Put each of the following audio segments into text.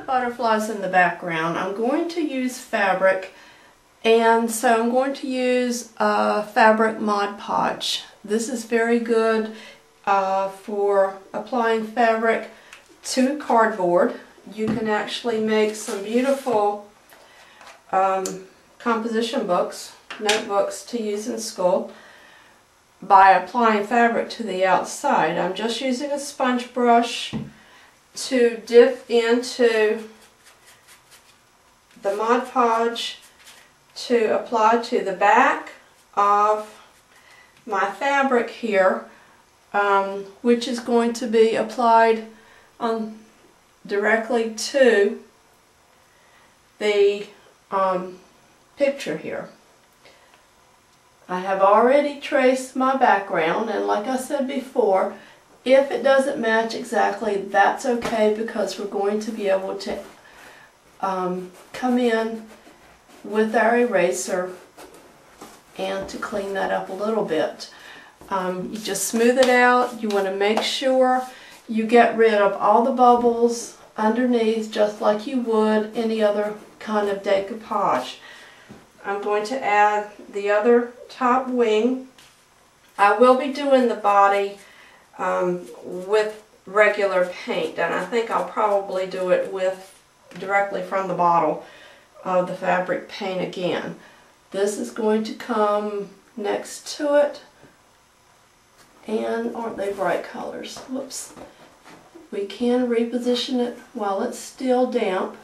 butterflies in the background, I'm going to use fabric, and so I'm going to use fabric Mod Podge. This is very good for applying fabric to cardboard. You can actually make some beautiful composition books, notebooks to use in school by applying fabric to the outside. I'm just using a sponge brush to dip into the Mod Podge to apply to the back of my fabric here, which is going to be applied directly to the picture here. I have already traced my background, and like I said before, if it doesn't match exactly, that's okay, because we're going to be able to come in with our eraser and to clean that up a little bit. You just smooth it out. You want to make sure you get rid of all the bubbles underneath, just like you would any other kind of decoupage. I'm going to add the other top wing. I will be doing the body with regular paint, and I think I'll probably do it with directly from the bottle of the fabric paint again. This is going to come next to it, and aren't they bright colors? Whoops. We can reposition it while it's still damp.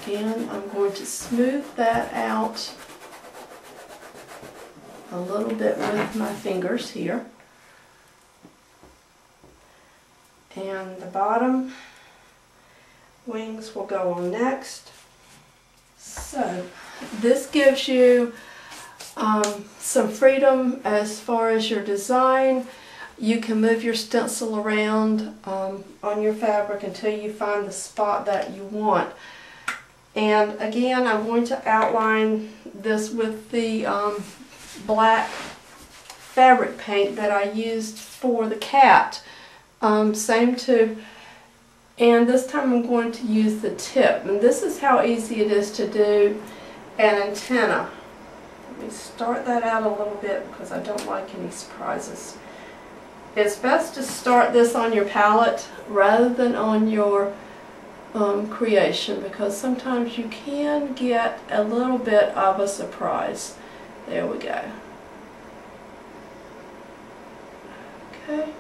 And I'm going to smooth that out a little bit with my fingers here. And the bottom wings will go on next. So this gives you some freedom as far as your design. You can move your stencil around on your fabric until you find the spot that you want. And again, I'm going to outline this with the black fabric paint that I used for the cat. Same tube. And this time I'm going to use the tip. And this is how easy it is to do an antenna. Let me start that out a little bit because I don't like any surprises. It's best to start this on your palette rather than on your creation, because sometimes you can get a little bit of a surprise. There we go. Okay.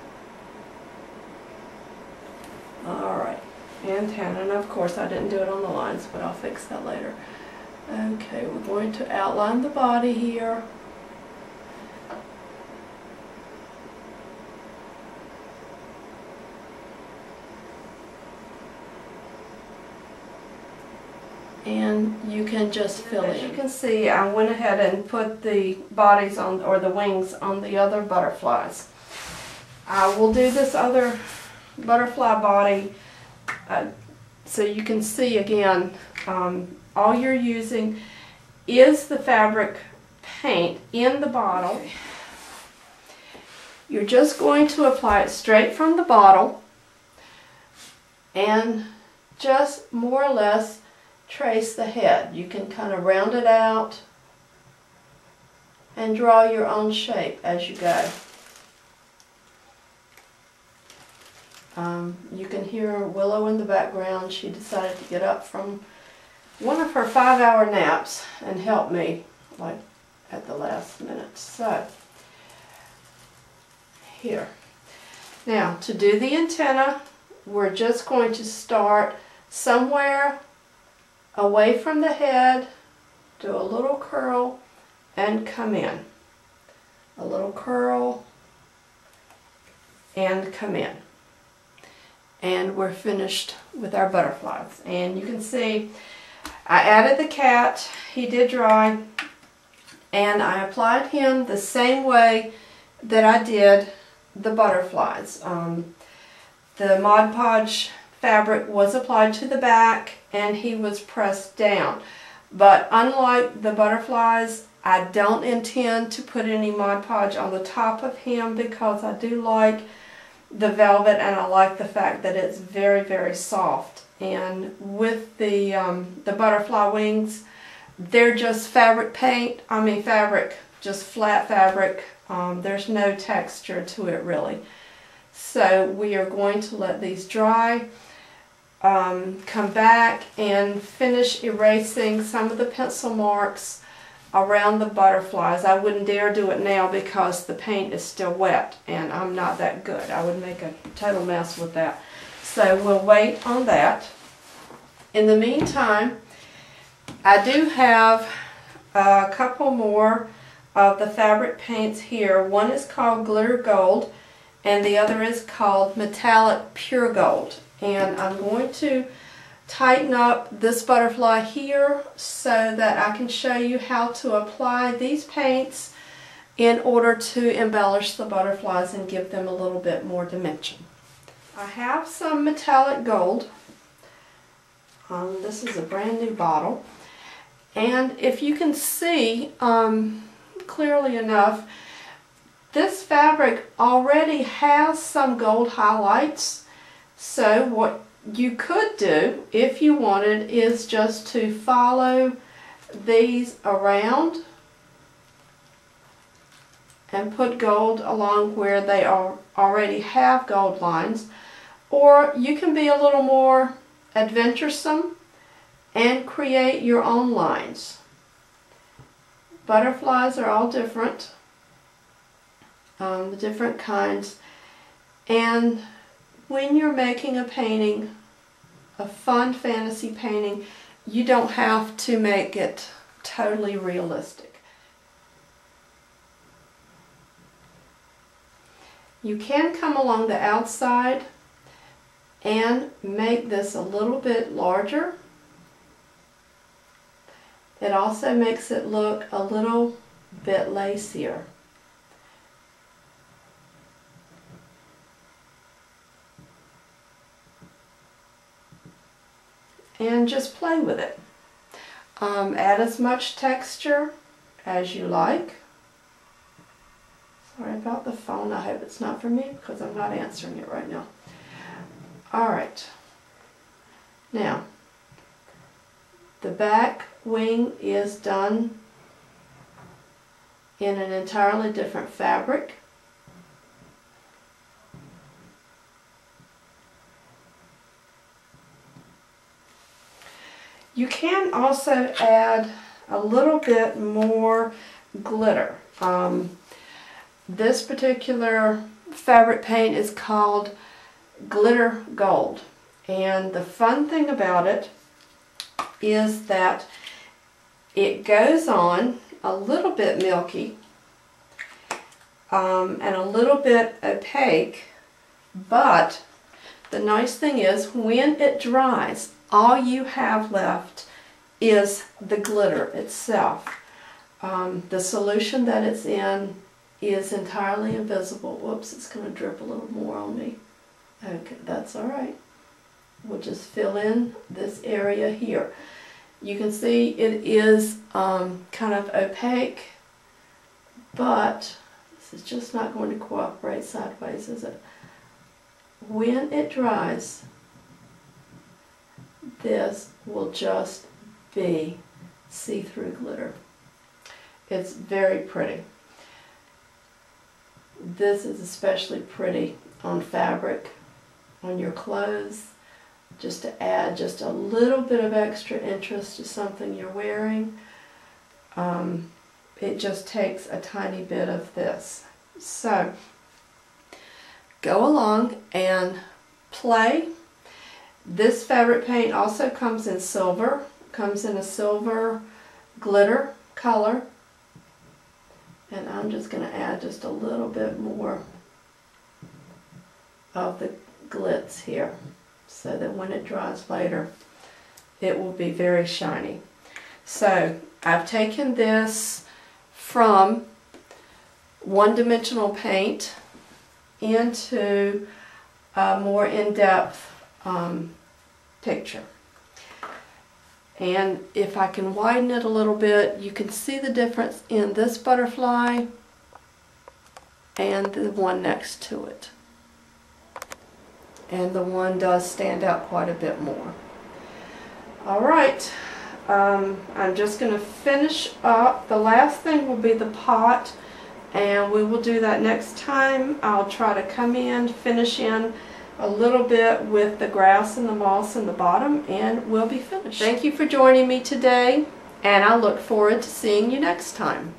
Alright, antenna, and of course I didn't do it on the lines, but I'll fix that later. Okay, we're going to outline the body here. And you can just fill in. As you can see, I went ahead and put the bodies on, or the wings on the other butterflies. I will do this other butterfly body so you can see again, all you're using is the fabric paint in the bottle. Okay. You're just going to apply it straight from the bottle and just more or less trace the head. You can kind of round it out and draw your own shape as you go. You can hear Willow in the background. She decided to get up from one of her 5-hour naps and help me like at the last minute. So here. Now to do the antenna, we're just going to start somewhere away from the head, do a little curl, and come in. A little curl, and come in. And we're finished with our butterflies. And you can see I added the cat, he did dry, and I applied him the same way that I did the butterflies. The Mod Podge fabric was applied to the back and he was pressed down. But unlike the butterflies, I don't intend to put any Mod Podge on the top of him because I do like the velvet, and I like the fact that it's very, very soft. And with the butterfly wings, they're just fabric paint, just flat fabric. There's no texture to it really. So we are going to let these dry, come back and finish erasing some of the pencil marks around the butterflies. I wouldn't dare do it now because the paint is still wet and I'm not that good. I would make a total mess with that. So we'll wait on that. In the meantime, I do have a couple more of the fabric paints here. One is called Glitter Gold and the other is called Metallic Pure Gold. And I'm going to tighten up this butterfly here so that I can show you how to apply these paints in order to embellish the butterflies and give them a little bit more dimension. I have some metallic gold. This is a brand new bottle, and if you can see clearly enough, this fabric already has some gold highlights. So what you could do, if you wanted, is just to follow these around and put gold along where they already have gold lines. Or you can be a little more adventuresome and create your own lines. Butterflies are all different, the different kinds, and when you're making a painting, a fun fantasy painting, you don't have to make it totally realistic. You can come along the outside and make this a little bit larger. It also makes it look a little bit lacier. And just play with it. Add as much texture as you like. Sorry about the phone. I hope it's not for me because I'm not answering it right now. Alright. Now, the back wing is done in an entirely different fabric. You can also add a little bit more glitter. This particular fabric paint is called Glitter Gold, and the fun thing about it is that it goes on a little bit milky and a little bit opaque, but the nice thing is when it dries, all you have left is the glitter itself. The solution that it's in is entirely invisible. Whoops, it's going to drip a little more on me. Okay, that's alright. We'll just fill in this area here. You can see it is kind of opaque, but this is just not going to cooperate sideways, is it? When it dries, this will just be see-through glitter. It's very pretty. This is especially pretty on fabric, on your clothes, just to add just a little bit of extra interest to something you're wearing. It just takes a tiny bit of this. So, go along and play. This fabric paint also comes in silver, comes in a silver glitter color. And I'm just going to add just a little bit more of the glitz here so that when it dries later it will be very shiny. So I've taken this from one-dimensional paint into a more in-depth picture. And if I can widen it a little bit, you can see the difference in this butterfly and the one next to it. and the one does stand out quite a bit more. Alright, I'm just going to finish up. The last thing will be the pot, and we will do that next time. I'll try to come in, finish in a little bit with the grass and the moss in the bottom, and we'll be finished. Thank you for joining me today, and I look forward to seeing you next time.